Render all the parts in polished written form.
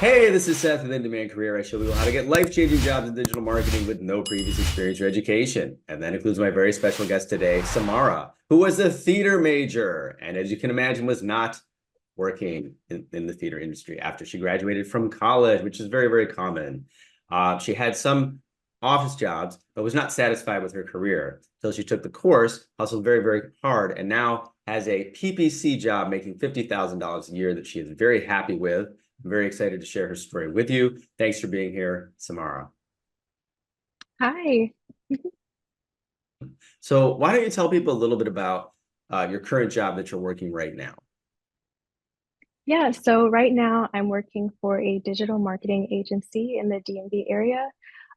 Hey, this is Seth with In Demand Career. I show people how to get life-changing jobs in digital marketing with no previous experience or education. And that includes my very special guest today, Samara, who was a theater major and, as you can imagine, was not working in the theater industry after she graduated from college, which is very, very common. She had some office jobs, but was not satisfied with her career. So she took the course, hustled very, very hard, and now has a PPC job making $50,000 a year that she is very happy with. I'm very excited to share her story with you. Thanks for being here, Samara. Hi. So why don't you tell people a little bit about your current job that you're working right now? Yeah, so right now I'm working for a digital marketing agency in the DMV area.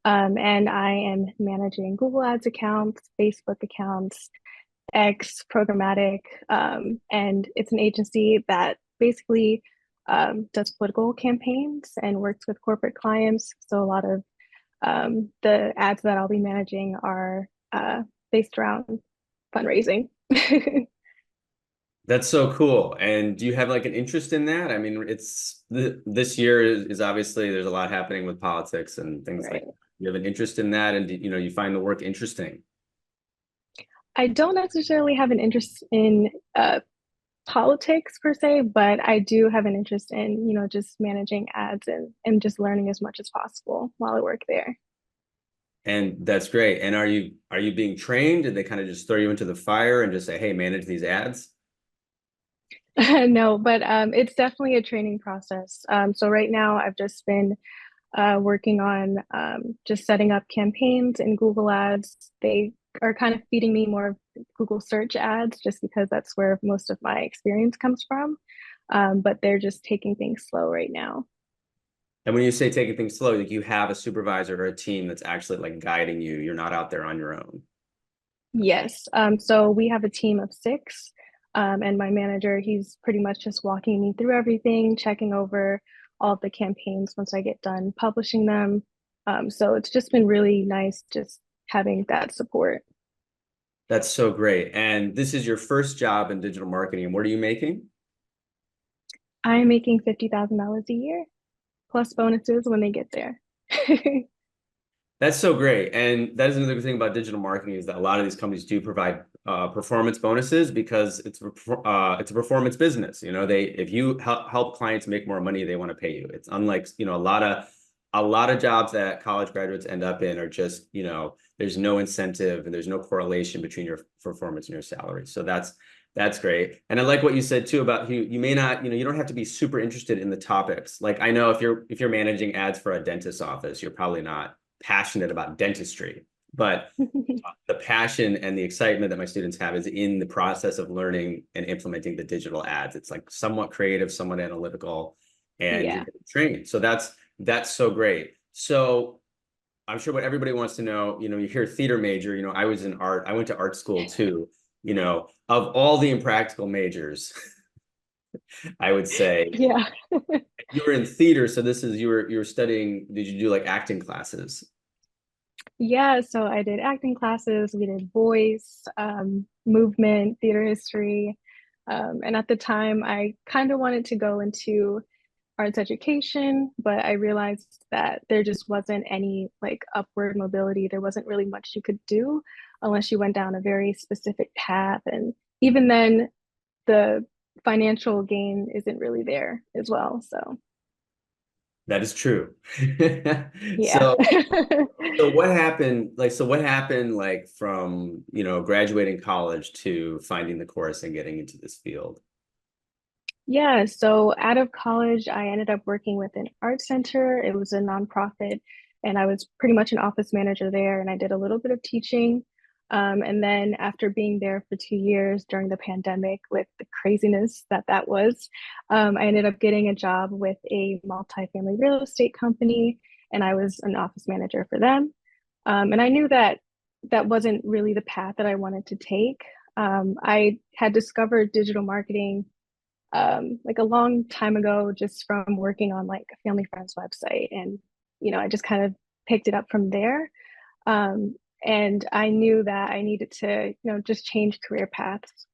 And I am managing Google Ads accounts, Facebook accounts, X, programmatic. And it's an agency that basically does political campaigns and works with corporate clients. So a lot of the ads that I'll be managing are based around fundraising. That's so cool. And do you have like an interest in that? I mean, this year is obviously there's a lot happening with politics and things like Right. that. You have an interest in that, and you find the work interesting. I don't necessarily have an interest in politics per se, but I do have an interest in, just managing ads and just learning as much as possible while I work there. And that's great. And are you being trained? Did they kind of just throw you into the fire and just say, hey, manage these ads? No, but it's definitely a training process. So right now I've just been working on just setting up campaigns in Google Ads. They are kind of feeding me more of Google search ads just because that's where most of my experience comes from. But they're just taking things slow right now. And when you say taking things slow, like you have a supervisor or a team that's actually like guiding you. You're not out there on your own. Yes. So we have a team of six, and my manager, he's pretty much just walking me through everything, checking over all of the campaigns once I get done publishing them. So it's just been really nice just having that support. That's so great. And this is your first job in digital marketing. And what are you making? I'm making $50,000 a year plus bonuses when they get there. That's so great. And that is another good thing about digital marketing is that a lot of these companies do provide performance bonuses because it's a performance business. They if you help clients make more money, they want to pay you. It's unlike, a lot of jobs that college graduates end up in are just, there's no incentive and there's no correlation between your performance and your salary. So that's great. And I like what you said too about you may not, you don't have to be super interested in the topics. Like I know if you're managing ads for a dentist's office, you're probably not passionate about dentistry, but the passion and the excitement that my students have is in the process of learning and implementing the digital ads. It's like somewhat creative, somewhat analytical, and you're Yeah. getting trained. So that's so great. So I'm sure what everybody wants to know, you hear theater major, I was in art, I went to art school too, of all the impractical majors, I would say Yeah. you were in theater. So this is you were studying, did you do like acting classes? Yeah, so I did acting classes, we did voice, movement, theater history. And at the time, I kind of wanted to go into arts education, but I realized that there just wasn't any like upward mobility. There wasn't really much you could do unless you went down a very specific path. And even then, the financial gain isn't really there as well. So, That is true. yeah. So what happened like from, graduating college to finding the course and getting into this field? Yeah, so out of college, I ended up working with an art center. It was a nonprofit, and I was pretty much an office manager there, and I did a little bit of teaching. And then after being there for 2 years during the pandemic with the craziness that that was, I ended up getting a job with a multifamily real estate company, and I was an office manager for them. And I knew that that wasn't really the path that I wanted to take. I had discovered digital marketing like a long time ago just from working on like a family friend's website, and I just kind of picked it up from there. And I knew that I needed to just change career paths,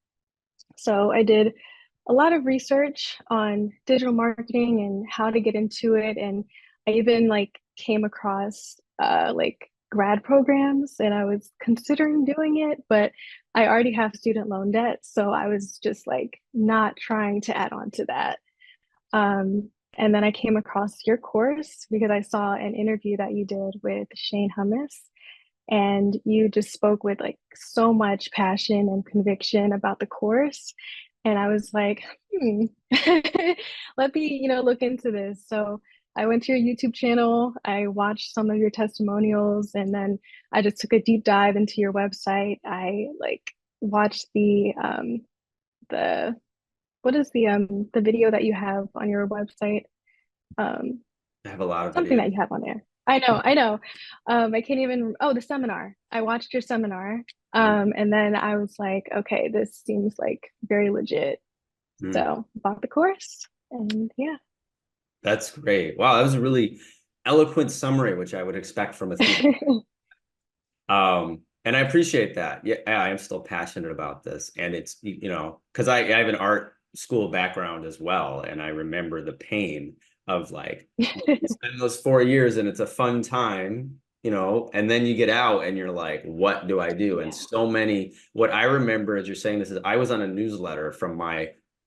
so I did a lot of research on digital marketing and how to get into it. And I even like came across like grad programs and I was considering doing it, but I already have student loan debt. So I was just like not trying to add on to that. And then I came across your course because I saw an interview that you did with Shane Hummus, and you just spoke with like so much passion and conviction about the course. And I was like, let me, look into this. So I went to your YouTube channel, I watched some of your testimonials, and then I just took a deep dive into your website. I like watched the what is the video that you have on your website? Um, I have a lot of Something videos. that you have on there. I know. I can't even, oh, the seminar. I watched your seminar. And then I was like, okay, this seems like very legit. Mm, So bought the course and yeah. that's great. Wow, that was a really eloquent summary, which I would expect from a theater. And I appreciate that. Yeah, I am still passionate about this. And it's, because I have an art school background as well. And I remember the pain of like, you spend those 4 years and it's a fun time, and then you get out and you're like, what do I do? And Yeah. so many, what I remember as you're saying this is I was on a newsletter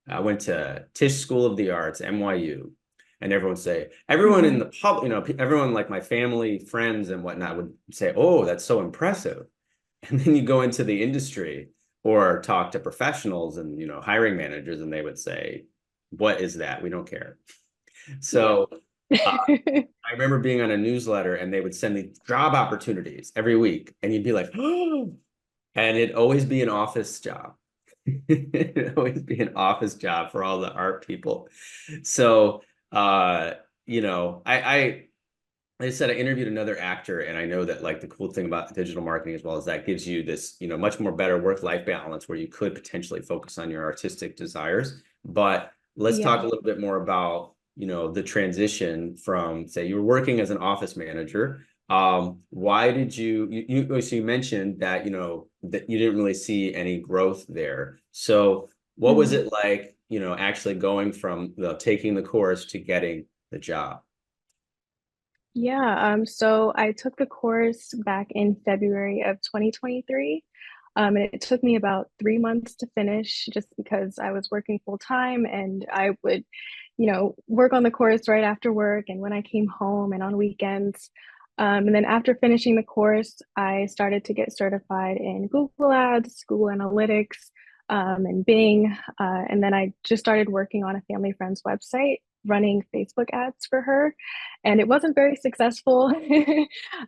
I went to Tisch School of the Arts, NYU. And everyone in Mhm. the pub, everyone like my family, friends, and whatnot would say, "Oh, that's so impressive." And then you go into the industry or talk to professionals and hiring managers, and they would say, "What is that? We don't care." Yep. So I remember being on a newsletter, and they would send me job opportunities every week, and you'd be like, "Oh," and it'd always be an office job. It'd always be an office job for all the art people. So, uh, I said I interviewed another actor, and I know that like the cool thing about digital marketing as well is that gives you this, much more better work-life balance where you could potentially focus on your artistic desires. But let's talk a Yeah. little bit more about, the transition from, say, you were working as an office manager. Why did so you mentioned that, that you didn't really see any growth there. So what was Mhm. it like, actually going from taking the course to getting the job? Yeah, so I took the course back in February of 2023. And it took me about 3 months to finish just because I was working full time and I would, work on the course right after work and when I came home and on weekends. And then after finishing the course, I started to get certified in Google Ads, Google Analytics, and Bing. And then I just started working on a family friend's website, running Facebook ads for her, and it wasn't very successful.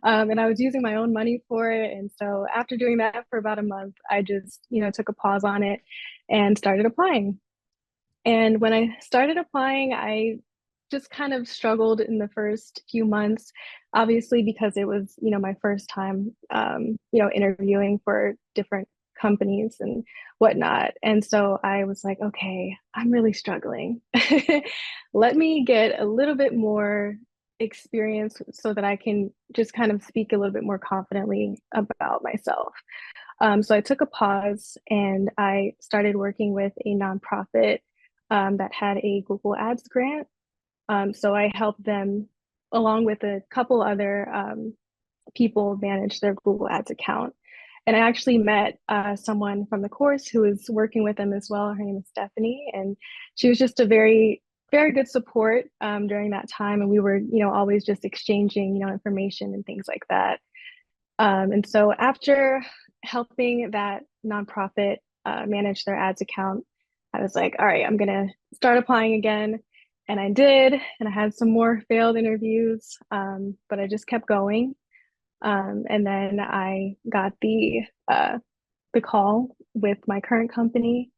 And I was using my own money for it. And so after doing that for about a month, I just, took a pause on it and started applying. And when I started applying, I just kind of struggled in the first few months, obviously because it was, my first time, interviewing for different companies and whatnot. And so I was like, okay, I'm really struggling. Let me get a little bit more experience so that I can just kind of speak a little bit more confidently about myself. So I took a pause and I started working with a nonprofit that had a Google Ads grant. So I helped them, along with a couple other people, manage their Google Ads account. And I actually met someone from the course who was working with them as well. Her name is Stephanie, and she was just a very, very good support during that time. And we were, always just exchanging, information and things like that. And so after helping that nonprofit manage their ads account, I was like, all right, I'm going to start applying again. And I did. And I had some more failed interviews, but I just kept going. And then I got the call with my current company,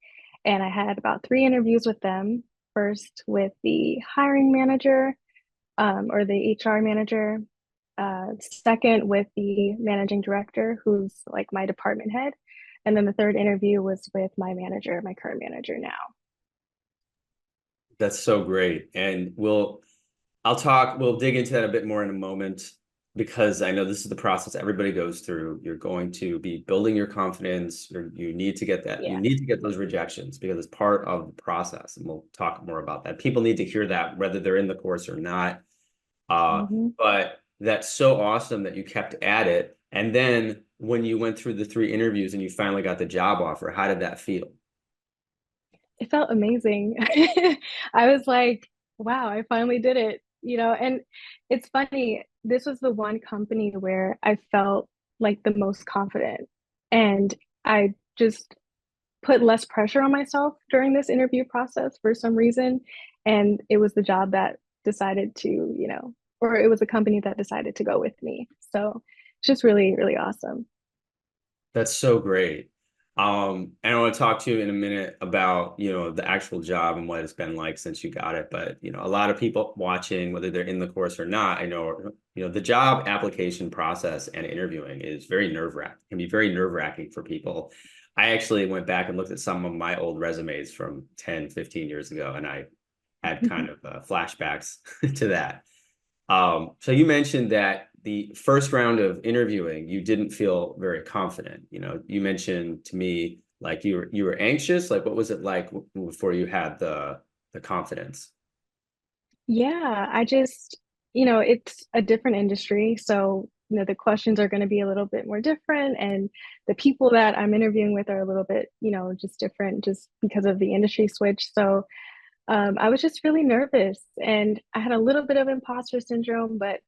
and I had about 3 interviews with them. First with the hiring manager, or the HR manager, second with the managing director, who's like my department head. And then the third interview was with my manager, my current manager now. That's so great. And we'll dig into that a bit more in a moment. because I know this is the process everybody goes through. You're going to be building your confidence. You need to get that. You Yeah. need to get those rejections because it's part of the process. And we'll talk more about that. People need to hear that whether they're in the course or not. Hmm. But that's so awesome that you kept at it. And then when you went through the 3 interviews and you finally got the job offer, how did that feel? It felt amazing. I was like, wow, I finally did it, and it's funny, this was the one company where I felt like the most confident. And I just put less pressure on myself during this interview process for some reason. And it was the job that decided to, or it was a company that decided to go with me. So it's just really, really awesome. That's so great. And I want to talk to you in a minute about, the actual job and what it's been like since you got it. But, a lot of people watching, whether they're in the course or not, I know, the job application process and interviewing is very nerve-wracking, can be very nerve-wracking for people. I actually went back and looked at some of my old resumes from 10, 15 years ago, and I had kind of flashbacks to that. So you mentioned that the first round of interviewing, you didn't feel very confident. You mentioned to me like you were anxious. Like, what was it like before you had the confidence? Yeah, it's a different industry. So, the questions are going to be a little bit more different. And the people that I'm interviewing with are a little bit, just different just because of the industry switch. So, I was just really nervous and I had a little bit of imposter syndrome, but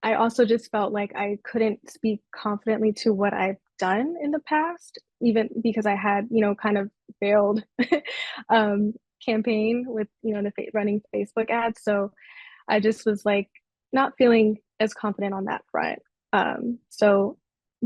I also just felt like I couldn't speak confidently to what I've done in the past, even because I had, kind of failed um, campaign with, running Facebook ads. So I just was like not feeling as confident on that front. So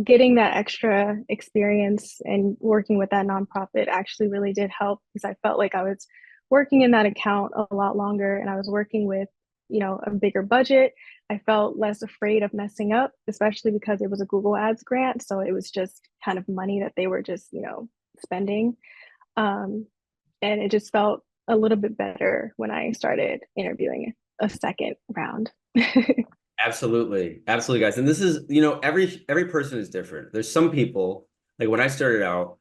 getting that extra experience and working with that nonprofit actually really did help because I felt like I was working in that account a lot longer and I was working with, a bigger budget. I felt less afraid of messing up, especially because it was a Google Ads grant. So it was just kind of money that they were just, spending. Um, and it just felt a little bit better when I started interviewing a second round. Absolutely. Absolutely, guys. And this is, every person is different. There's some people, like when I started out,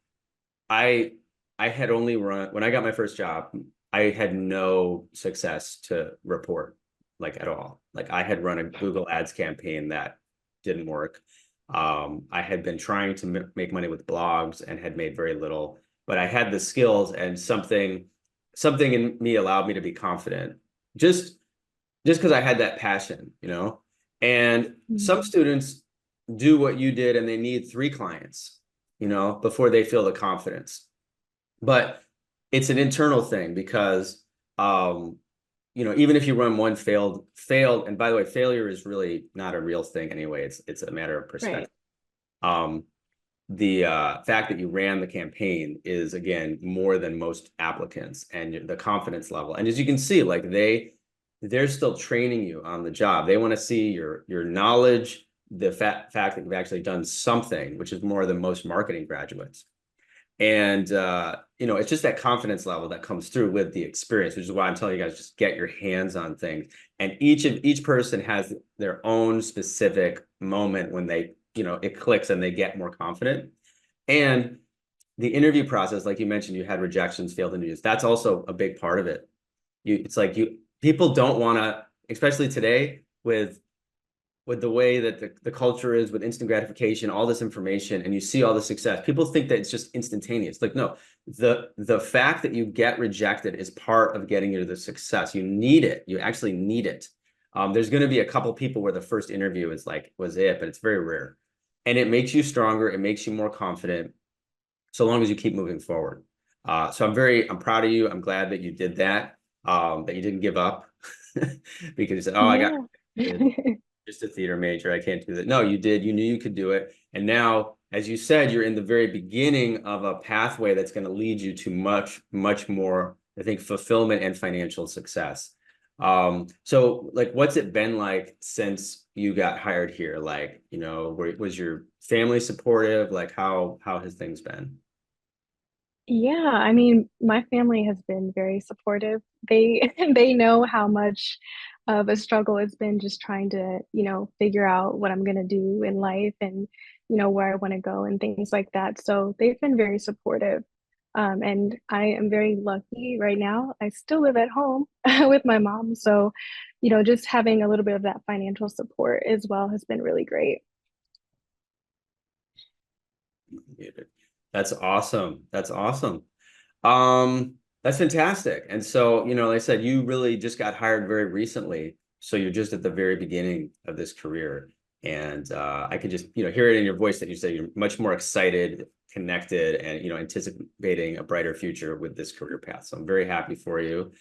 I I had only run when I got my first job, I had no success to report like at all. Like I had run a Google Ads campaign that didn't work. I had been trying to make money with blogs and had made very little, but I had the skills and something in me allowed me to be confident. Just just because I had that passion. And some Mhm. students do what you did and they need 3 clients, before they feel the confidence. But it's an internal thing because, um, even if you run one failed, and by the way, failure is really not a real thing anyway. It's a matter of Right. perspective. Um, the fact that you ran the campaign is again more than most applicants and the confidence level. And as you can see, like they're still training you on the job. They want to see your knowledge, the fact that you've actually done something, which is more than most marketing graduates. And it's just that confidence level that comes through with the experience, which is why I'm telling you guys just get your hands on things. And each person has their own specific moment when it clicks and they get more confident. And the interview process, like you mentioned, you had rejections, failed interviews. That's also a big part of it. It's like people don't want to, especially today with the way that the culture is with instant gratification, all this information, and you see all the success, people think that it's just instantaneous. Like, no, the fact that you get rejected is part of getting you to the success. You need it. You actually need it. There's going to be a couple people where the first interview was it, but it's very rare. And it makes you stronger. It makes you more confident so long as you keep moving forward. So I'm proud of you. I'm glad that you did that, that you didn't give up because you said, oh, I got Yeah. just a theater major. I can't do that. No, you did. You knew you could do it. And now, as you said, you're in the very beginning of a pathway that's going to lead you to much, much more, I think, fulfillment and financial success. So like, what's it been like since you got hired here? Like, was your family supportive? Like, how has things been? Yeah, my family has been very supportive. They they know how much of a struggle it's been just trying to, figure out what I'm going to do in life and, where I want to go and things like that. So they've been very supportive. And I am very lucky right now. I still live at home with my mom. So, just having a little bit of that financial support as well has been really great. That's awesome. That's awesome. That's fantastic. And so, like I said, you really just got hired very recently. So you're just at the very beginning of this career. And I could just, hear it in your voice that you say you're much more excited, connected, and, anticipating a brighter future with this career path. So I'm very happy for you.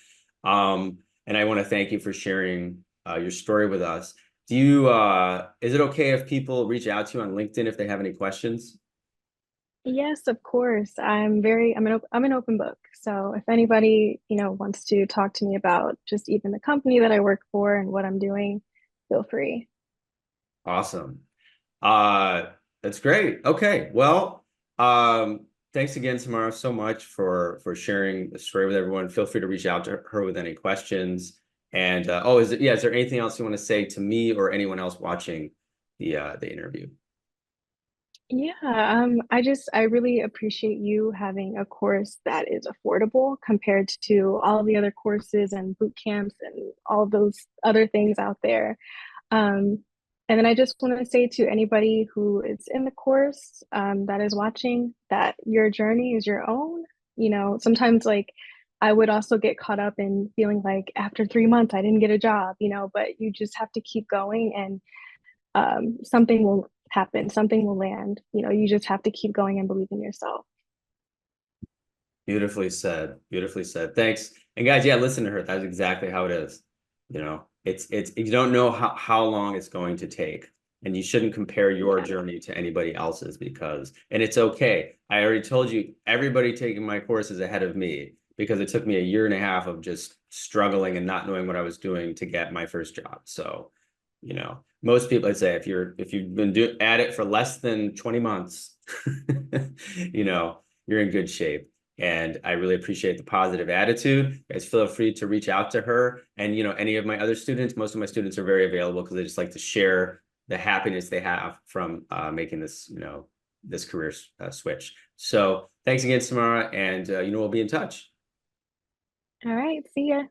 And I want to thank you for sharing your story with us. Is it okay if people reach out to you on LinkedIn if they have any questions? Yes, of course. I'm an open book. So if anybody, wants to talk to me about just even the company that I work for and what I'm doing, feel free. Awesome. Uh, that's great. Okay. Well, thanks again, Samara, so much for sharing the story with everyone. Feel free to reach out to her with any questions. And is there anything else you want to say to me or anyone else watching the interview? Yeah, I really appreciate you having a course that is affordable compared to all of the other courses and boot camps and all of those other things out there. Um, and then I just want to say to anybody who is in the course, that is watching, that your journey is your own. Sometimes like I would also get caught up in feeling like after 3 months I didn't get a job, but you just have to keep going and something will happen, something will land. You just have to keep going and believe in yourself. Beautifully said. Beautifully said. Thanks. And guys, yeah, listen to her. That's exactly how it is. It's you don't know how long it's going to take. And you shouldn't compare your Yeah. journey to anybody else's and it's okay. I already told you, everybody taking my course is ahead of me because it took me a year and a half of just struggling and not knowing what I was doing to get my first job. So, most people, I'd say if you've been at it for less than 20 months, you're in good shape. And I really appreciate the positive attitude. Guys, feel free to reach out to her. And, any of my other students, most of my students are very available because they just like to share the happiness they have from making this, this career switch. So thanks again, Samara. And, we'll be in touch. All right. See ya.